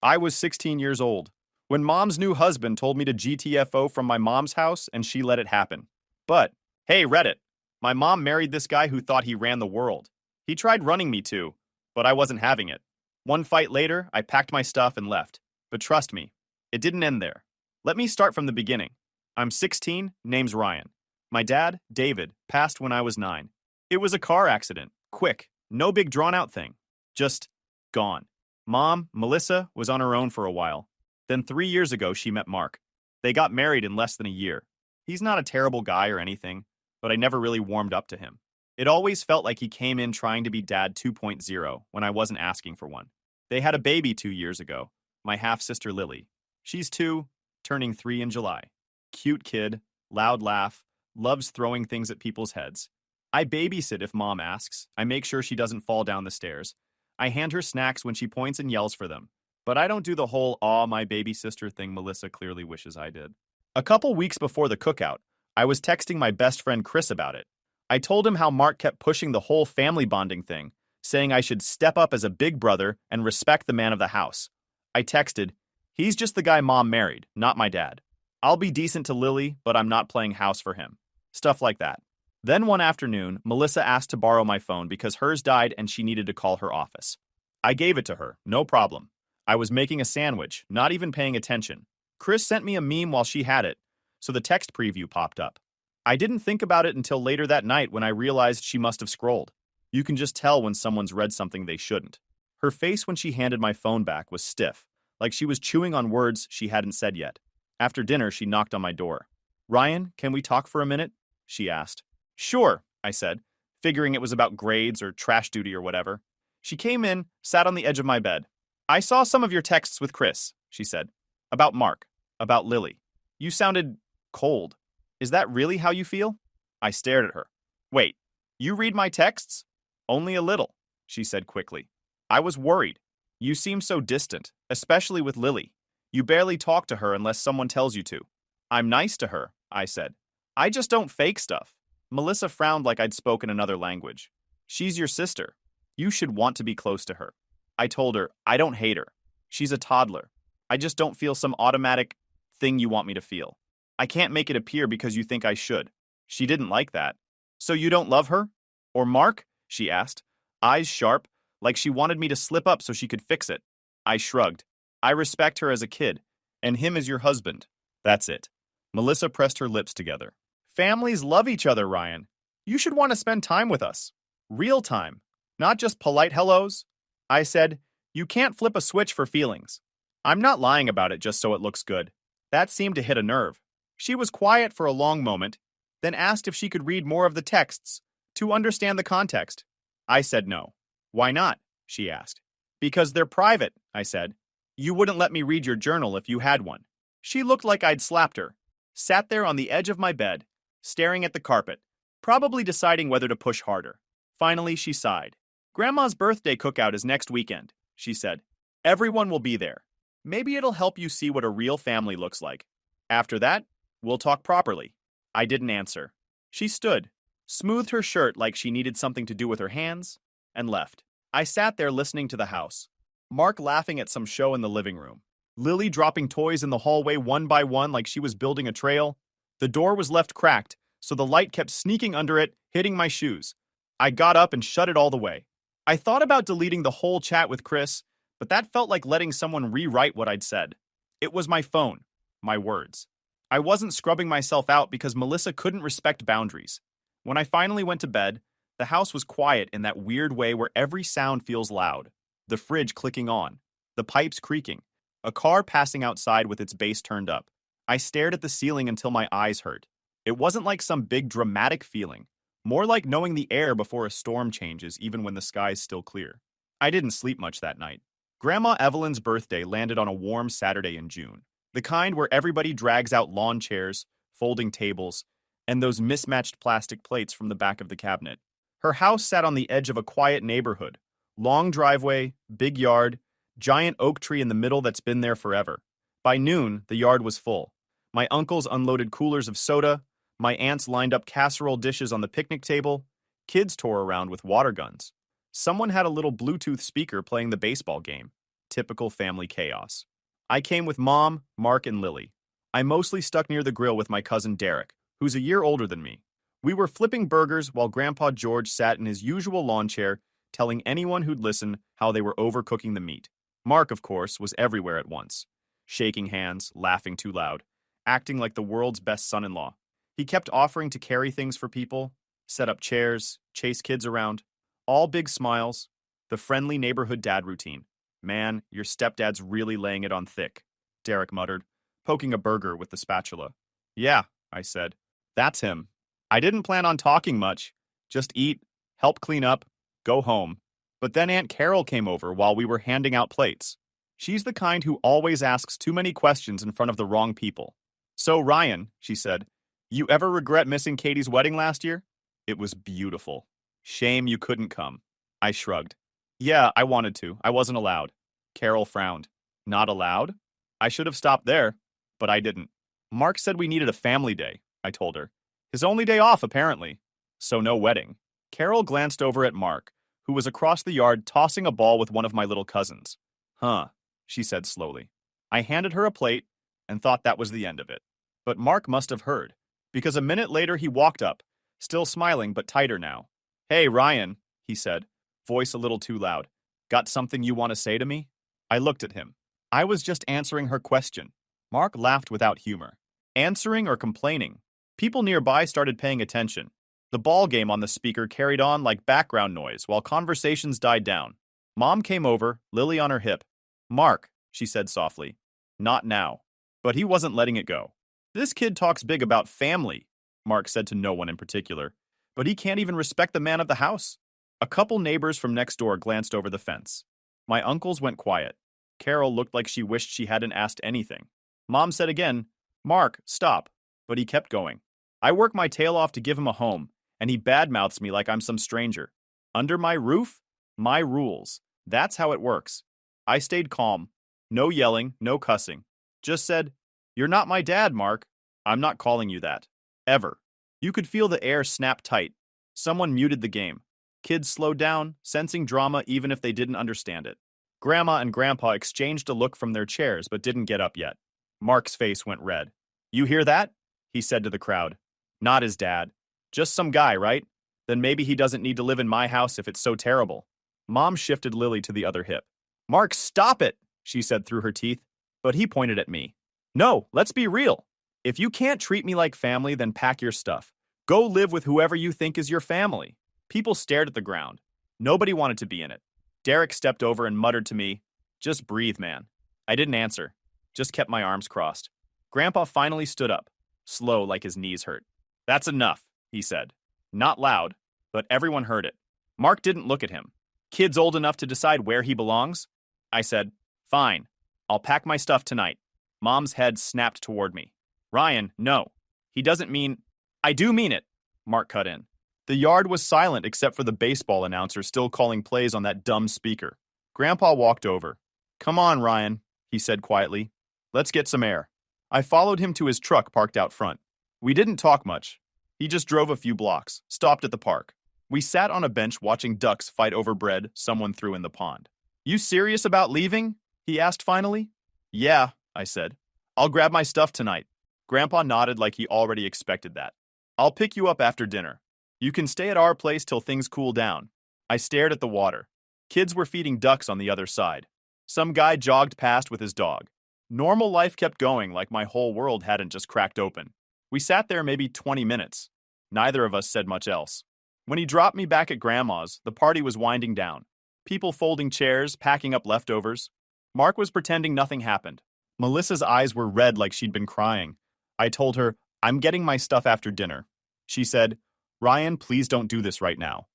I was 16 years old when mom's new husband told me to GTFO from my mom's house and she let it happen. But, hey, Reddit, my mom married this guy who thought he ran the world. He tried running me too, but I wasn't having it. One fight later, I packed my stuff and left. But trust me, it didn't end there. Let me start from the beginning. I'm 16, name's Ryan. My dad, David, passed when I was 9. It was a car accident. Quick, no big drawn out thing. Just gone. Mom, Melissa, was on her own for a while. Then 3 years ago, she met Mark. They got married in less than a year. He's not a terrible guy or anything, but I never really warmed up to him. It always felt like he came in trying to be Dad 2.0 when I wasn't asking for one. They had a baby 2 years ago, my half-sister Lily. She's 2, turning 3 in July. Cute kid, loud laugh, loves throwing things at people's heads. I babysit if Mom asks. I make sure she doesn't fall down the stairs. I hand her snacks when she points and yells for them. But I don't do the whole "aw, my baby sister" thing Melissa clearly wishes I did. A couple weeks before the cookout, I was texting my best friend Chris about it. I told him how Mark kept pushing the whole family bonding thing, saying I should step up as a big brother and respect the man of the house. I texted, "He's just the guy Mom married, not my dad. I'll be decent to Lily, but I'm not playing house for him." Stuff like that. Then one afternoon, Melissa asked to borrow my phone because hers died and she needed to call her office. I gave it to her, no problem. I was making a sandwich, not even paying attention. Chris sent me a meme while she had it, so the text preview popped up. I didn't think about it until later that night when I realized she must have scrolled. You can just tell when someone's read something they shouldn't. Her face when she handed my phone back was stiff, like she was chewing on words she hadn't said yet. After dinner, she knocked on my door. "Ryan, can we talk for a minute?" she asked. "Sure," I said, figuring it was about grades or trash duty or whatever. She came in, sat on the edge of my bed. "I saw some of your texts with Chris," she said. "About Mark, about Lily. You sounded cold. Is that really how you feel?" I stared at her. "Wait, you read my texts?" "Only a little," she said quickly. "I was worried. You seem so distant, especially with Lily. You barely talk to her unless someone tells you to." "I'm nice to her," I said. "I just don't fake stuff." Melissa frowned like I'd spoken another language. "She's your sister. You should want to be close to her." I told her, "I don't hate her. She's a toddler. I just don't feel some automatic thing you want me to feel. I can't make it appear because you think I should." She didn't like that. "So you don't love her? Or Mark?" she asked, eyes sharp, like she wanted me to slip up so she could fix it. I shrugged. "I respect her as a kid, and him as your husband. That's it." Melissa pressed her lips together. "Families love each other, Ryan. You should want to spend time with us. Real time. Not just polite hellos." I said, "You can't flip a switch for feelings." I'm not lying about it just so it looks good. That seemed to hit a nerve. She was quiet for a long moment, then asked if she could read more of the texts to understand the context. I said no. "Why not?" she asked. "Because they're private," I said. "You wouldn't let me read your journal if you had one." She looked like I'd slapped her. Sat there on the edge of my bed, staring at the carpet, probably deciding whether to push harder. Finally, she sighed. "Grandma's birthday cookout is next weekend," she said. "Everyone will be there. Maybe it'll help you see what a real family looks like. After that, we'll talk properly." I didn't answer. She stood, smoothed her shirt like she needed something to do with her hands, and left. I sat there listening to the house. Mark laughing at some show in the living room. Lily dropping toys in the hallway one by one like she was building a trail. The door was left cracked, so the light kept sneaking under it, hitting my shoes. I got up and shut it all the way. I thought about deleting the whole chat with Chris, but that felt like letting someone rewrite what I'd said. It was my phone, my words. I wasn't scrubbing myself out because Melissa couldn't respect boundaries. When I finally went to bed, the house was quiet in that weird way where every sound feels loud. The fridge clicking on, the pipes creaking, a car passing outside with its bass turned up. I stared at the ceiling until my eyes hurt. It wasn't like some big dramatic feeling, more like knowing the air before a storm changes even when the sky's still clear. I didn't sleep much that night. Grandma Evelyn's birthday landed on a warm Saturday in June. The kind where everybody drags out lawn chairs, folding tables, and those mismatched plastic plates from the back of the cabinet. Her house sat on the edge of a quiet neighborhood. Long driveway, big yard, giant oak tree in the middle that's been there forever. By noon, the yard was full. My uncles unloaded coolers of soda, my aunts lined up casserole dishes on the picnic table, kids tore around with water guns. Someone had a little Bluetooth speaker playing the baseball game. Typical family chaos. I came with Mom, Mark, and Lily. I mostly stuck near the grill with my cousin Derek, who's a year older than me. We were flipping burgers while Grandpa George sat in his usual lawn chair, telling anyone who'd listen how they were overcooking the meat. Mark, of course, was everywhere at once, shaking hands, laughing too loud, acting like the world's best son-in-law. He kept offering to carry things for people, set up chairs, chase kids around. All big smiles, the friendly neighborhood dad routine. Man, your stepdad's really laying it on thick, Derek muttered, poking a burger with the spatula. Yeah, I said. That's him. I didn't plan on talking much. Just eat, help clean up, go home. But then Aunt Carol came over while we were handing out plates. She's the kind who always asks too many questions in front of the wrong people. So, Ryan, she said, you ever regret missing Katie's wedding last year? It was beautiful. Shame you couldn't come. I shrugged. Yeah, I wanted to. I wasn't allowed. Carol frowned. Not allowed? I should have stopped there, but I didn't. Mark said we needed a family day, I told her. His only day off, apparently. So no wedding. Carol glanced over at Mark, who was across the yard tossing a ball with one of my little cousins. Huh, she said slowly. I handed her a plate and thought that was the end of it. But Mark must have heard, because a minute later he walked up, still smiling but tighter now. Hey, Ryan, he said, voice a little too loud. Got something you want to say to me? I looked at him. I was just answering her question. Mark laughed without humor. Answering or complaining? People nearby started paying attention. The ball game on the speaker carried on like background noise while conversations died down. Mom came over, Lily on her hip. Mark, she said softly. Not now. But he wasn't letting it go. This kid talks big about family, Mark said to no one in particular. But he can't even respect the man of the house. A couple neighbors from next door glanced over the fence. My uncles went quiet. Carol looked like she wished she hadn't asked anything. Mom said again, Mark, stop. But he kept going. I work my tail off to give him a home, and he badmouths me like I'm some stranger. Under my roof? My rules. That's how it works. I stayed calm. No yelling, no cussing. Just said, you're not my dad, Mark. I'm not calling you that. Ever. You could feel the air snap tight. Someone muted the game. Kids slowed down, sensing drama even if they didn't understand it. Grandma and Grandpa exchanged a look from their chairs but didn't get up yet. Mark's face went red. You hear that? He said to the crowd. Not his dad. Just some guy, right? Then maybe he doesn't need to live in my house if it's so terrible. Mom shifted Lily to the other hip. Mark, stop it, she said through her teeth. But he pointed at me. No, let's be real. If you can't treat me like family, then pack your stuff. Go live with whoever you think is your family. People stared at the ground. Nobody wanted to be in it. Derek stepped over and muttered to me, just breathe, man. I didn't answer. Just kept my arms crossed. Grandpa finally stood up, slow like his knees hurt. That's enough, he said. Not loud, but everyone heard it. Mark didn't look at him. Kid's old enough to decide where he belongs? I said, fine. I'll pack my stuff tonight. Mom's head snapped toward me. Ryan, no. He doesn't mean... I do mean it, Mark cut in. The yard was silent except for the baseball announcer still calling plays on that dumb speaker. Grandpa walked over. Come on, Ryan, he said quietly. Let's get some air. I followed him to his truck parked out front. We didn't talk much. He just drove a few blocks, stopped at the park. We sat on a bench watching ducks fight over bread someone threw in the pond. You serious about leaving? He asked finally. Yeah, I said. I'll grab my stuff tonight. Grandpa nodded like he already expected that. I'll pick you up after dinner. You can stay at our place till things cool down. I stared at the water. Kids were feeding ducks on the other side. Some guy jogged past with his dog. Normal life kept going like my whole world hadn't just cracked open. We sat there maybe 20 minutes. Neither of us said much else. When he dropped me back at Grandma's, the party was winding down. People folding chairs, packing up leftovers. Mark was pretending nothing happened. Melissa's eyes were red like she'd been crying. I told her, I'm getting my stuff after dinner. She said, Ryan, please don't do this right now.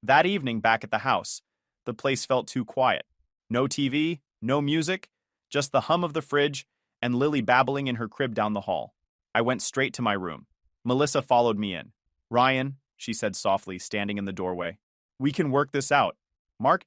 That evening back at the house, the place felt too quiet. No TV, no music, just the hum of the fridge and Lily babbling in her crib down the hall. I went straight to my room. Melissa followed me in. Ryan, she said softly, standing in the doorway. We can work this out. Mark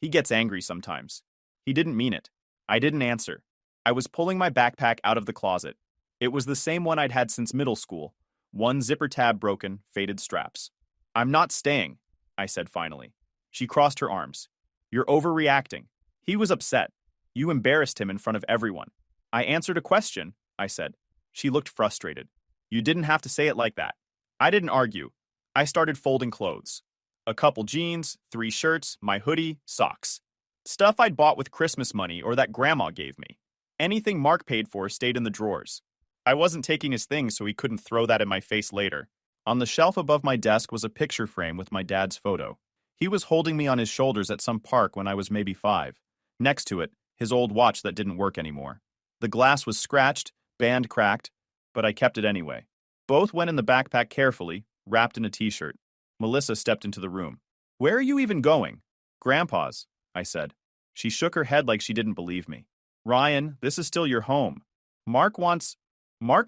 he gets angry sometimes. He didn't mean it. I didn't answer. I was pulling my backpack out of the closet. It was the same one I'd had since middle school. One zipper tab broken, faded straps. I'm not staying, I said finally. She crossed her arms. You're overreacting. He was upset. You embarrassed him in front of everyone. I answered a question, I said. She looked frustrated. You didn't have to say it like that. I didn't argue. I started folding clothes. A couple jeans, 3 shirts, my hoodie, socks. Stuff I'd bought with Christmas money or that Grandma gave me. Anything Mark paid for stayed in the drawers. I wasn't taking his things so he couldn't throw that in my face later. On the shelf above my desk was a picture frame with my dad's photo. He was holding me on his shoulders at some park when I was maybe 5. Next to it, his old watch that didn't work anymore. The glass was scratched, band cracked, but I kept it anyway. Both went in the backpack carefully, wrapped in a t-shirt. Melissa stepped into the room. Where are you even going? Grandpa's, I said. She shook her head like she didn't believe me. Ryan, this is still your home. Mark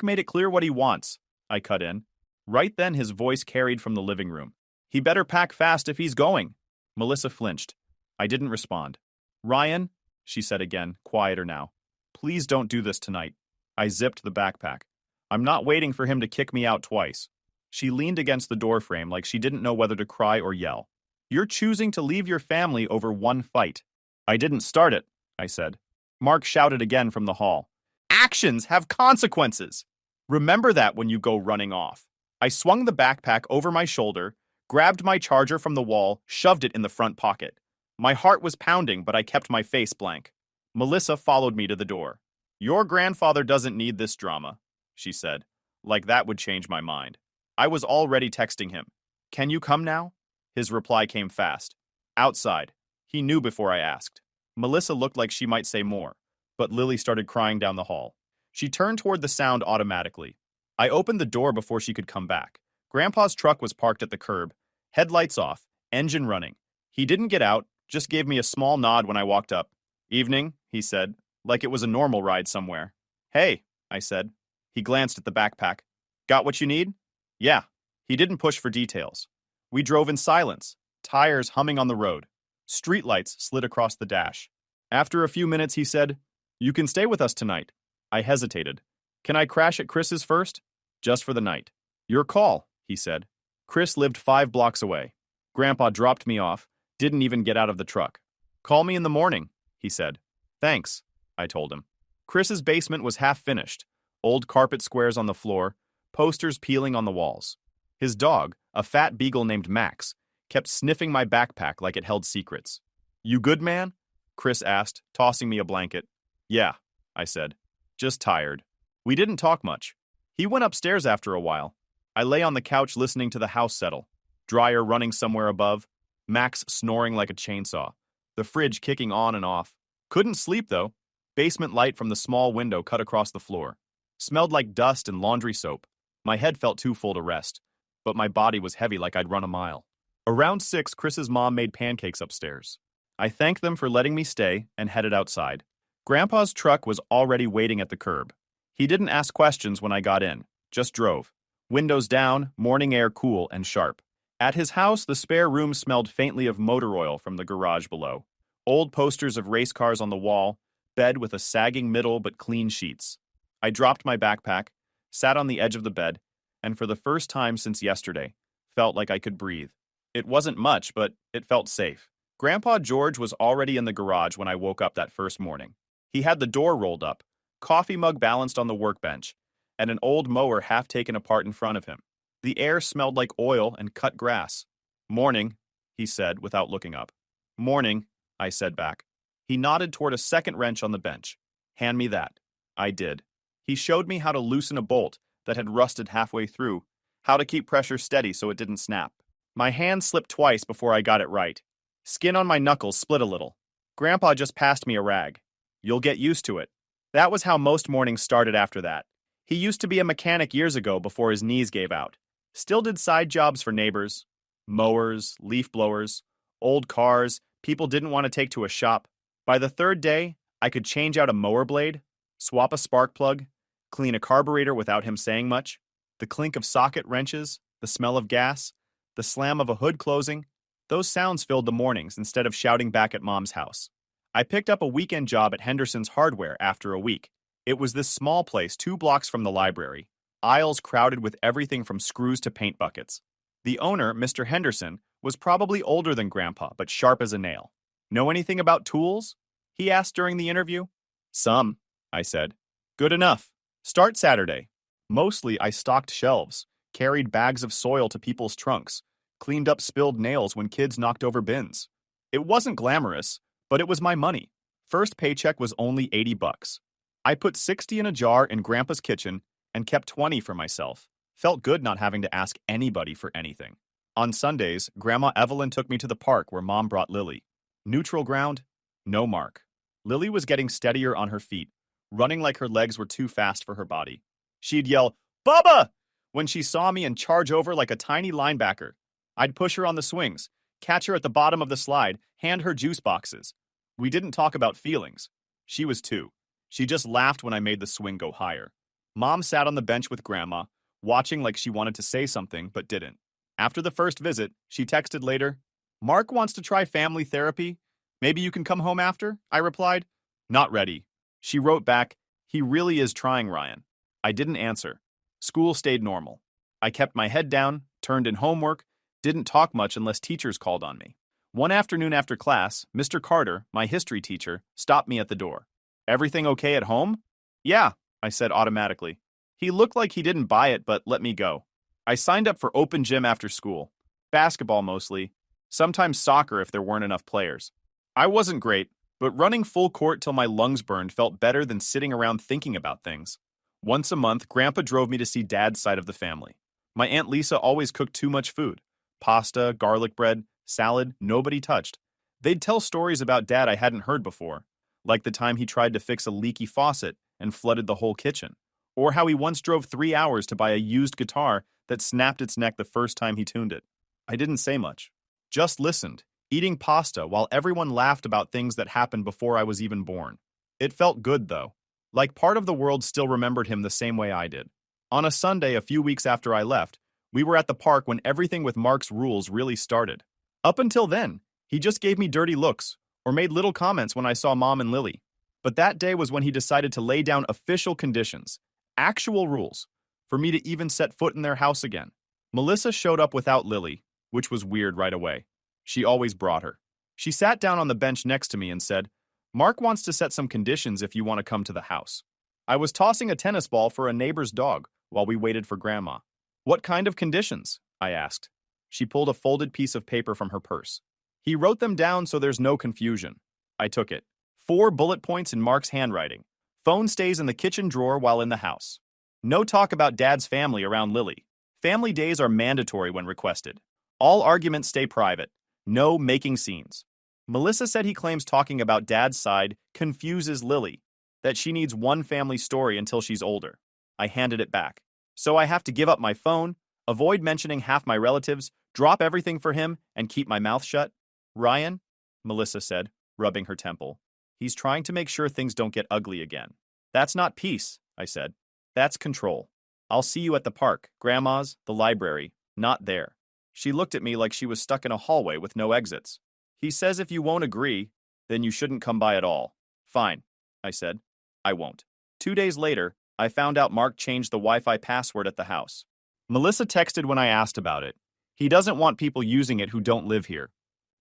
made it clear what he wants, I cut in. Right then his voice carried from the living room. He better pack fast if he's going. Melissa flinched. I didn't respond. Ryan, she said again, quieter now. Please don't do this tonight. I zipped the backpack. I'm not waiting for him to kick me out twice. She leaned against the doorframe like she didn't know whether to cry or yell. You're choosing to leave your family over one fight. I didn't start it, I said. Mark shouted again from the hall. Actions have consequences. Remember that when you go running off. I swung the backpack over my shoulder, grabbed my charger from the wall, shoved it in the front pocket. My heart was pounding, but I kept my face blank. Melissa followed me to the door. Your grandfather doesn't need this drama, she said. Like that would change my mind. I was already texting him. Can you come now? His reply came fast. Outside. He knew before I asked. Melissa looked like she might say more, but Lily started crying down the hall. She turned toward the sound automatically. I opened the door before she could come back. Grandpa's truck was parked at the curb, headlights off, engine running. He didn't get out, just gave me a small nod when I walked up. Evening, he said, like it was a normal ride somewhere. Hey, I said. He glanced at the backpack. Got what you need? Yeah. He didn't push for details. We drove in silence, tires humming on the road. Streetlights slid across the dash. After a few minutes, he said, You can stay with us tonight. I hesitated. Can I crash at Chris's first? Just for the night. Your call, he said. Chris lived 5 blocks away. Grandpa dropped me off, didn't even get out of the truck. Call me in the morning, he said. Thanks, I told him. Chris's basement was half finished. Old carpet squares on the floor, posters peeling on the walls. His dog, a fat beagle named Max, kept sniffing my backpack like it held secrets. You good, man? Chris asked, tossing me a blanket. Yeah, I said. Just tired. We didn't talk much. He went upstairs after a while. I lay on the couch listening to the house settle. Dryer running somewhere above. Max snoring like a chainsaw. The fridge kicking on and off. Couldn't sleep, though. Basement light from the small window cut across the floor. Smelled like dust and laundry soap. My head felt too full to rest, but my body was heavy like I'd run a mile. Around 6, Chris's mom made pancakes upstairs. I thanked them for letting me stay and headed outside. Grandpa's truck was already waiting at the curb. He didn't ask questions when I got in, just drove. Windows down, morning air cool and sharp. At his house, the spare room smelled faintly of motor oil from the garage below. Old posters of race cars on the wall, bed with a sagging middle but clean sheets. I dropped my backpack, sat on the edge of the bed, and for the first time since yesterday, felt like I could breathe. It wasn't much, but it felt safe. Grandpa George was already in the garage when I woke up that first morning. He had the door rolled up, coffee mug balanced on the workbench, and an old mower half taken apart in front of him. The air smelled like oil and cut grass. Morning, he said without looking up. Morning, I said back. He nodded toward a second wrench on the bench. Hand me that. I did. He showed me how to loosen a bolt that had rusted halfway through, how to keep pressure steady so it didn't snap. My hand slipped twice before I got it right. Skin on my knuckles split a little. Grandpa just passed me a rag. You'll get used to it. That was how most mornings started after that. He used to be a mechanic years ago before his knees gave out. Still did side jobs for neighbors. Mowers, leaf blowers, old cars, people didn't want to take to a shop. By the 3rd day, I could change out a mower blade, swap a spark plug, clean a carburetor without him saying much. The clink of socket wrenches, the smell of gas, the slam of a hood closing, those sounds filled the mornings instead of shouting back at Mom's house. I picked up a weekend job at Henderson's Hardware after a week. It was this small place 2 blocks from the library, aisles crowded with everything from screws to paint buckets. The owner, Mr. Henderson, was probably older than Grandpa, but sharp as a nail. Know anything about tools? he asked during the interview. Some, I said. Good enough. Start Saturday. Mostly, I stocked shelves, carried bags of soil to people's trunks, cleaned up spilled nails when kids knocked over bins. It wasn't glamorous, but it was my money. First paycheck was only $80. I put 60 in a jar in Grandpa's kitchen and kept 20 for myself. Felt good not having to ask anybody for anything. On Sundays, Grandma Evelyn took me to the park where Mom brought Lily. Neutral ground, no mark. Lily was getting steadier on her feet, running like her legs were too fast for her body. She'd yell, "Bubba!" when she saw me and charge over like a tiny linebacker. I'd push her on the swings, catch her at the bottom of the slide, hand her juice boxes. We didn't talk about feelings. She was 2. She just laughed when I made the swing go higher. Mom sat on the bench with Grandma, watching like she wanted to say something but didn't. After the first visit, she texted later, "Mark wants to try family therapy. Maybe you can come home after?" I replied, "Not ready." She wrote back, "He really is trying, Ryan." I didn't answer. School stayed normal. I kept my head down, turned in homework, didn't talk much unless teachers called on me. One afternoon after class, Mr. Carter, my history teacher, stopped me at the door. "Everything okay at home?" "Yeah," I said automatically. He looked like he didn't buy it but let me go. I signed up for open gym after school. Basketball mostly. Sometimes soccer if there weren't enough players. I wasn't great, but running full court till my lungs burned felt better than sitting around thinking about things. Once a month, Grandpa drove me to see Dad's side of the family. My Aunt Lisa always cooked too much food. Pasta, garlic bread, salad, nobody touched. They'd tell stories about Dad I hadn't heard before, like the time he tried to fix a leaky faucet and flooded the whole kitchen, or how he once drove 3 hours to buy a used guitar that snapped its neck the first time he tuned it. I didn't say much. Just listened, eating pasta while everyone laughed about things that happened before I was even born. It felt good, though. Like part of the world still remembered him the same way I did. On a Sunday a few weeks after I left, we were at the park when everything with Mark's rules really started. Up until then, he just gave me dirty looks or made little comments when I saw Mom and Lily. But that day was when he decided to lay down official conditions, actual rules, for me to even set foot in their house again. Melissa showed up without Lily, which was weird right away. She always brought her. She sat down on the bench next to me and said, "Mark wants to set some conditions if you want to come to the house." I was tossing a tennis ball for a neighbor's dog while we waited for Grandma. "What kind of conditions?" I asked. She pulled a folded piece of paper from her purse. "He wrote them down so there's no confusion." I took it. 4 bullet points in Mark's handwriting. Phone stays in the kitchen drawer while in the house. No talk about Dad's family around Lily. Family days are mandatory when requested. All arguments stay private. No making scenes. Melissa said he claims talking about Dad's side confuses Lily, that she needs one family story until she's older. I handed it back. So I have to give up my phone, avoid mentioning half my relatives, drop everything for him, and keep my mouth shut? "Ryan," Melissa said, rubbing her temple. "He's trying to make sure things don't get ugly again." "That's not peace," I said. "That's control. I'll see you at the park, Grandma's, the library, not there." She looked at me like she was stuck in a hallway with no exits. "He says if you won't agree, then you shouldn't come by at all." "Fine," I said. "I won't." 2 days later, I found out Mark changed the Wi-Fi password at the house. Melissa texted when I asked about it. "He doesn't want people using it who don't live here."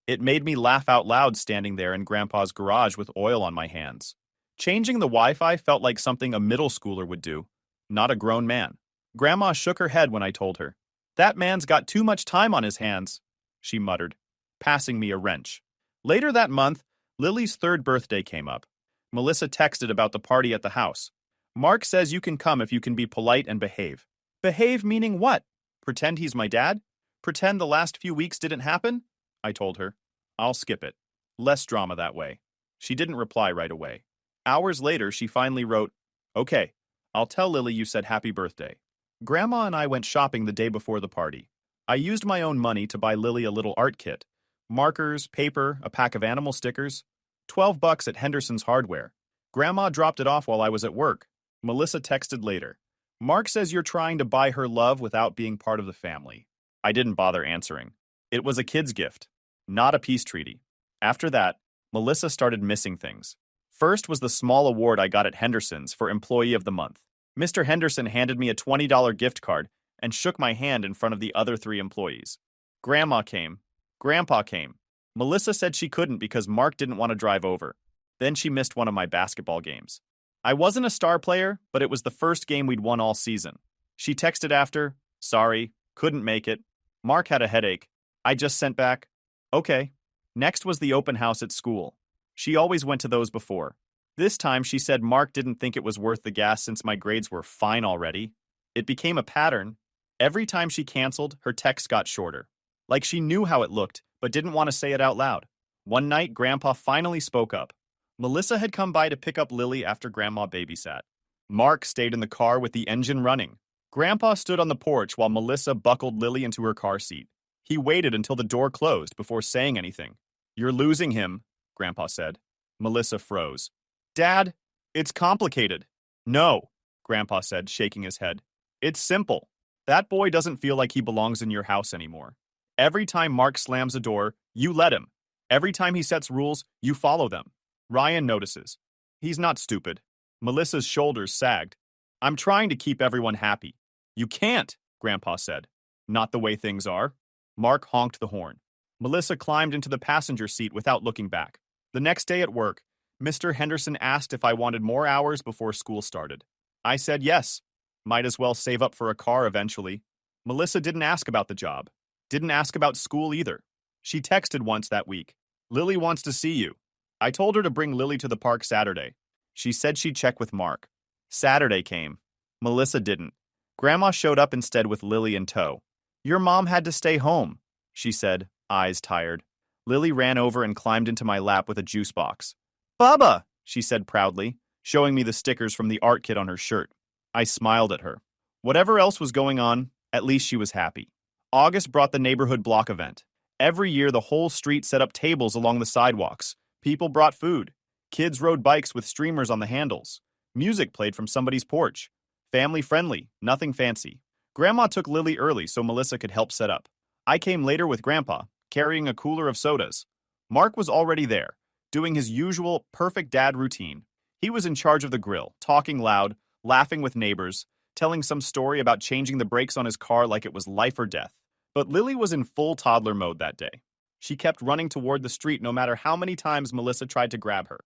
It made me laugh out loud standing there in Grandpa's garage with oil on my hands. Changing the Wi-Fi felt like something a middle schooler would do, not a grown man. Grandma shook her head when I told her. "That man's got too much time on his hands," she muttered, passing me a wrench. Later that month, Lily's 3rd birthday came up. Melissa texted about the party at the house. "Mark says you can come if you can be polite and behave." Behave meaning what? Pretend he's my dad? Pretend the last few weeks didn't happen? I told her. "I'll skip it. Less drama that way." She didn't reply right away. Hours later, she finally wrote, "Okay, I'll tell Lily you said happy birthday." Grandma and I went shopping the day before the party. I used my own money to buy Lily a little art kit. Markers, paper, a pack of animal stickers. $12 at Henderson's Hardware. Grandma dropped it off while I was at work. Melissa texted later. "Mark says you're trying to buy her love without being part of the family." I didn't bother answering. It was a kid's gift, not a peace treaty. After that, Melissa started missing things. First was the small award I got at Henderson's for Employee of the Month. Mr. Henderson handed me a $20 gift card and shook my hand in front of the other 3 employees. Grandma came. Grandpa came. Melissa said she couldn't because Mark didn't want to drive over. Then she missed one of my basketball games. I wasn't a star player, but it was the first game we'd won all season. She texted after, "Sorry, couldn't make it. Mark had a headache." I just sent back, "Okay." Next was the open house at school. She always went to those before. This time she said Mark didn't think it was worth the gas since my grades were fine already. It became a pattern. Every time she canceled, her text got shorter. Like she knew how it looked, but didn't want to say it out loud. One night, Grandpa finally spoke up. Melissa had come by to pick up Lily after Grandma babysat. Mark stayed in the car with the engine running. Grandpa stood on the porch while Melissa buckled Lily into her car seat. He waited until the door closed before saying anything. "You're losing him," Grandpa said. Melissa froze. "Dad, it's complicated." "No," Grandpa said, shaking his head. "It's simple. That boy doesn't feel like he belongs in your house anymore. Every time Mark slams a door, you let him. Every time he sets rules, you follow them. Ryan notices. He's not stupid." Melissa's shoulders sagged. "I'm trying to keep everyone happy." "You can't," Grandpa said. "Not the way things are." Mark honked the horn. Melissa climbed into the passenger seat without looking back. The next day at work, Mr. Henderson asked if I wanted more hours before school started. I said yes. Might as well save up for a car eventually. Melissa didn't ask about the job. Didn't ask about school either. She texted once that week. "Lily wants to see you." I told her to bring Lily to the park Saturday. She said she'd check with Mark. Saturday came. Melissa didn't. Grandma showed up instead with Lily in tow. "Your mom had to stay home," she said, eyes tired. Lily ran over and climbed into my lap with a juice box. "Bubba," she said proudly, showing me the stickers from the art kit on her shirt. I smiled at her. Whatever else was going on, at least she was happy. August brought the neighborhood block event. Every year, the whole street set up tables along the sidewalks. People brought food. Kids rode bikes with streamers on the handles. Music played from somebody's porch. Family friendly, nothing fancy. Grandma took Lily early so Melissa could help set up. I came later with Grandpa, carrying a cooler of sodas. Mark was already there, doing his usual perfect dad routine. He was in charge of the grill, talking loud, laughing with neighbors, telling some story about changing the brakes on his car like it was life or death. But Lily was in full toddler mode that day. She kept running toward the street no matter how many times Melissa tried to grab her.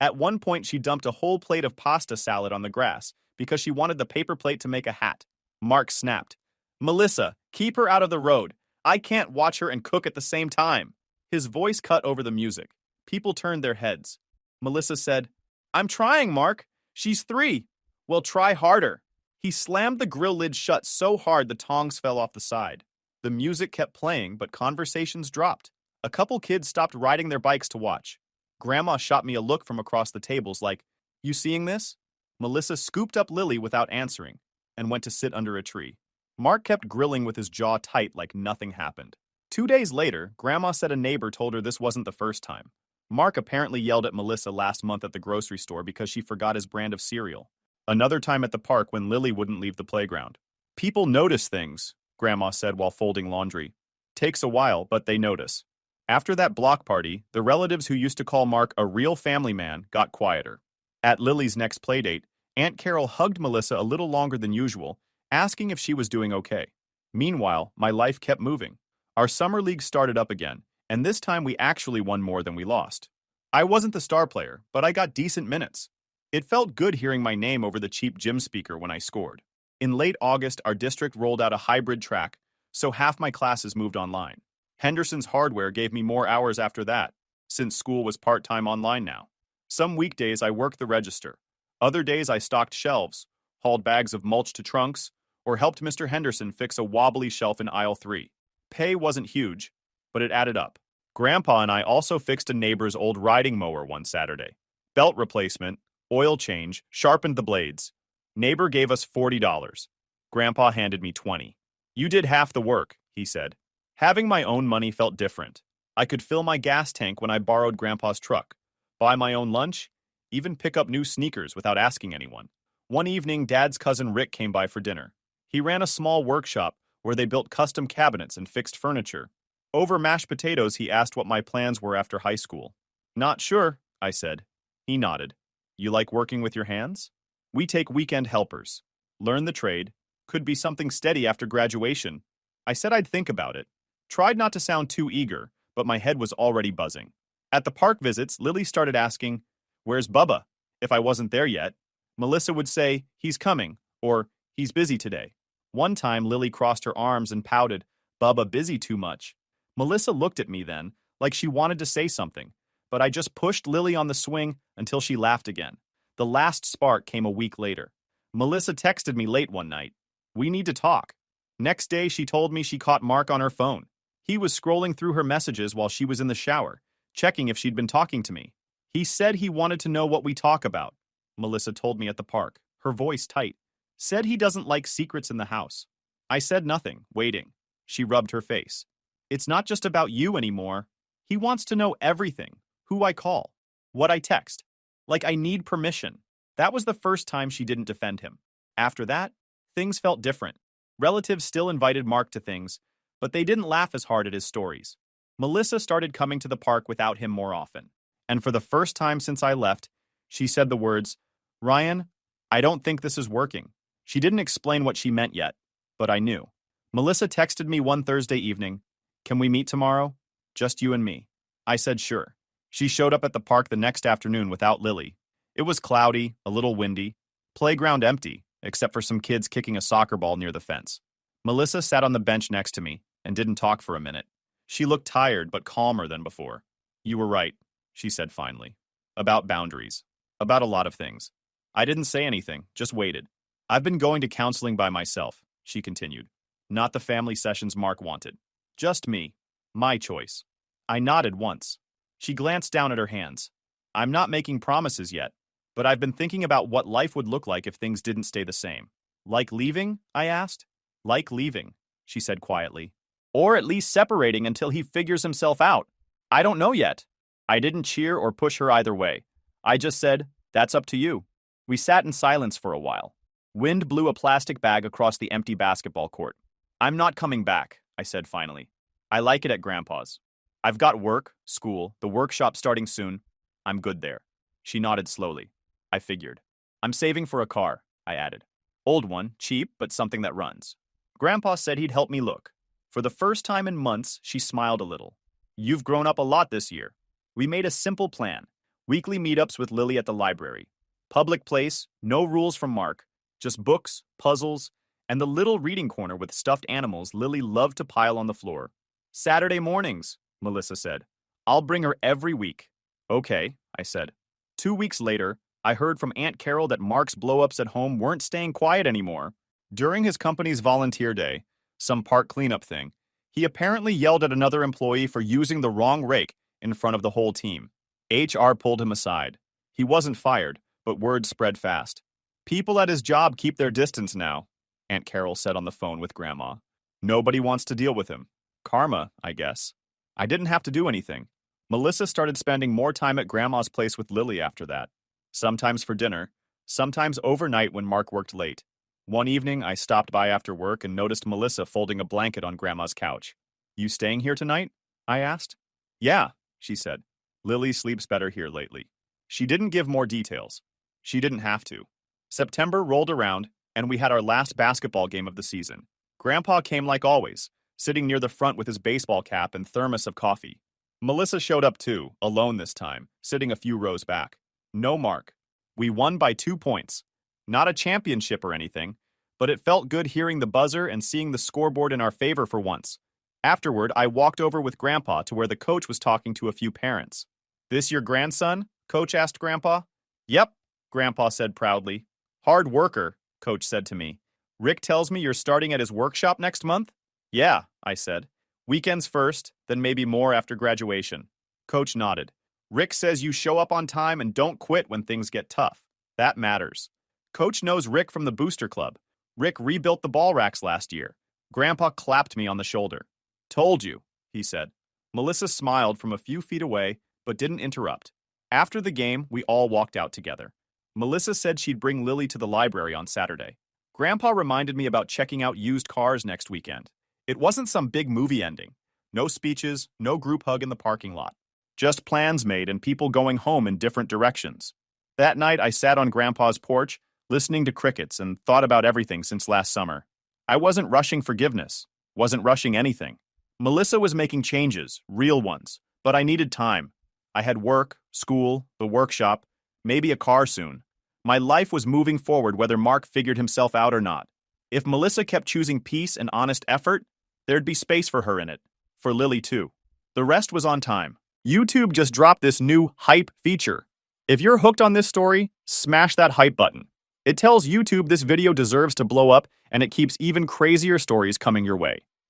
At one point, she dumped a whole plate of pasta salad on the grass because she wanted the paper plate to make a hat. Mark snapped. "Melissa, keep her out of the road. I can't watch her and cook at the same time." His voice cut over the music. People turned their heads. Melissa said, "I'm trying, Mark. She's 3. Well, try harder." He slammed the grill lid shut so hard the tongs fell off the side. The music kept playing, but conversations dropped. A couple kids stopped riding their bikes to watch. Grandma shot me a look from across the tables like, "You seeing this?" Melissa scooped up Lily without answering and went to sit under a tree. Mark kept grilling with his jaw tight like nothing happened. 2 days later, Grandma said a neighbor told her this wasn't the first time. Mark apparently yelled at Melissa last month at the grocery store because she forgot his brand of cereal. Another time at the park when Lily wouldn't leave the playground. "People notice things," Grandma said while folding laundry. "Takes a while, but they notice." After that block party, the relatives who used to call Mark a real family man got quieter. At Lily's next playdate, Aunt Carol hugged Melissa a little longer than usual, asking if she was doing okay. Meanwhile, my life kept moving. Our summer league started up again, and this time we actually won more than we lost. I wasn't the star player, but I got decent minutes. It felt good hearing my name over the cheap gym speaker when I scored. In late August, our district rolled out a hybrid track, so half my classes moved online. Henderson's Hardware gave me more hours after that, since school was part-time online now. Some weekdays I worked the register. Other days I stocked shelves, hauled bags of mulch to trunks, or helped Mr. Henderson fix a wobbly shelf in aisle 3. Pay wasn't huge, but it added up. Grandpa and I also fixed a neighbor's old riding mower one Saturday. Belt replacement, oil change, sharpened the blades. Neighbor gave us $40. Grandpa handed me $20. "You did half the work," he said. Having my own money felt different. I could fill my gas tank when I borrowed Grandpa's truck, buy my own lunch, even pick up new sneakers without asking anyone. One evening, Dad's cousin Rick came by for dinner. He ran a small workshop where they built custom cabinets and fixed furniture. Over mashed potatoes, he asked what my plans were after high school. "Not sure," I said. He nodded. "You like working with your hands?" "We take weekend helpers. Learn the trade. Could be something steady after graduation." I said I'd think about it. Tried not to sound too eager, but my head was already buzzing. At the park visits, Lily started asking, "Where's Bubba?" If I wasn't there yet, Melissa would say, "He's coming," or "He's busy today." One time, Lily crossed her arms and pouted, "Bubba busy too much." Melissa looked at me then, like she wanted to say something, but I just pushed Lily on the swing until she laughed again. The last spark came a week later. Melissa texted me late one night. "We need to talk." Next day, she told me she caught Mark on her phone. He was scrolling through her messages while she was in the shower, checking if she'd been talking to me. "He said he wanted to know what we talk about," Melissa told me at the park, her voice tight. "Said he doesn't like secrets in the house." I said nothing, waiting. She rubbed her face. "It's not just about you anymore. He wants to know everything. Who I call. What I text. Like I need permission." That was the first time she didn't defend him. After that, things felt different. Relatives still invited Mark to things, but they didn't laugh as hard at his stories. Melissa started coming to the park without him more often. And for the first time since I left, she said the words, "Ryan, I don't think this is working." She didn't explain what she meant yet, but I knew. Melissa texted me one Thursday evening, "Can we meet tomorrow? Just you and me." I said sure. She showed up at the park the next afternoon without Lily. It was cloudy, a little windy, playground empty, except for some kids kicking a soccer ball near the fence. Melissa sat on the bench next to me and didn't talk for a minute. She looked tired but calmer than before. "You were right," she said finally. "About boundaries. About a lot of things." I didn't say anything, just waited. "I've been going to counseling by myself," she continued. "Not the family sessions Mark wanted. Just me. My choice." I nodded once. She glanced down at her hands. "I'm not making promises yet, but I've been thinking about what life would look like if things didn't stay the same." "Like leaving?" I asked. "Like leaving," she said quietly. "Or at least separating until he figures himself out. I don't know yet." I didn't cheer or push her either way. I just said, "That's up to you." We sat in silence for a while. Wind blew a plastic bag across the empty basketball court. "I'm not coming back," I said finally. "I like it at Grandpa's. I've got work, school, the workshop starting soon. I'm good there." She nodded slowly. I figured. "I'm saving for a car," I added. "Old one, cheap, but something that runs." Grandpa said he'd help me look. For the first time in months, she smiled a little. "You've grown up a lot this year." We made a simple plan. Weekly meetups with Lily at the library. Public place, no rules from Mark, just books, puzzles, and the little reading corner with stuffed animals Lily loved to pile on the floor. "Saturday mornings," Melissa said. "I'll bring her every week." "Okay," I said. 2 weeks later, I heard from Aunt Carol that Mark's blow-ups at home weren't staying quiet anymore. During his company's volunteer day, some park cleanup thing, he apparently yelled at another employee for using the wrong rake in front of the whole team. HR pulled him aside. He wasn't fired, but word spread fast. "People at his job keep their distance now," Aunt Carol said on the phone with Grandma. "Nobody wants to deal with him. Karma, I guess." I didn't have to do anything. Melissa started spending more time at Grandma's place with Lily after that. Sometimes for dinner, sometimes overnight when Mark worked late. One evening, I stopped by after work and noticed Melissa folding a blanket on Grandma's couch. "You staying here tonight?" I asked. "Yeah," she said. "Lily sleeps better here lately." She didn't give more details. She didn't have to. September rolled around, and we had our last basketball game of the season. Grandpa came like always, sitting near the front with his baseball cap and thermos of coffee. Melissa showed up too, alone this time, sitting a few rows back. No Mark. We won by 2 points. Not a championship or anything, but it felt good hearing the buzzer and seeing the scoreboard in our favor for once. Afterward, I walked over with Grandpa to where the coach was talking to a few parents. "This your grandson?" Coach asked Grandpa. "Yep," Grandpa said proudly. "Hard worker," Coach said to me. "Rick tells me you're starting at his workshop next month?" "Yeah," I said. "Weekends first, then maybe more after graduation." Coach nodded. "Rick says you show up on time and don't quit when things get tough. That matters." Coach knows Rick from the Booster Club. Rick rebuilt the ball racks last year. Grandpa clapped me on the shoulder. "Told you," he said. Melissa smiled from a few feet away, but didn't interrupt. After the game, we all walked out together. Melissa said she'd bring Lily to the library on Saturday. Grandpa reminded me about checking out used cars next weekend. It wasn't some big movie ending. No speeches, no group hug in the parking lot. Just plans made and people going home in different directions. That night, I sat on Grandpa's porch, listening to crickets and thought about everything since last summer. I wasn't rushing forgiveness, wasn't rushing anything. Melissa was making changes, real ones, but I needed time. I had work, school, the workshop, maybe a car soon. My life was moving forward whether Mark figured himself out or not. If Melissa kept choosing peace and honest effort, there'd be space for her in it. For Lily, too. The rest was on time. YouTube just dropped this new hype feature. If you're hooked on this story, smash that hype button. It tells YouTube this video deserves to blow up, and it keeps even crazier stories coming your way.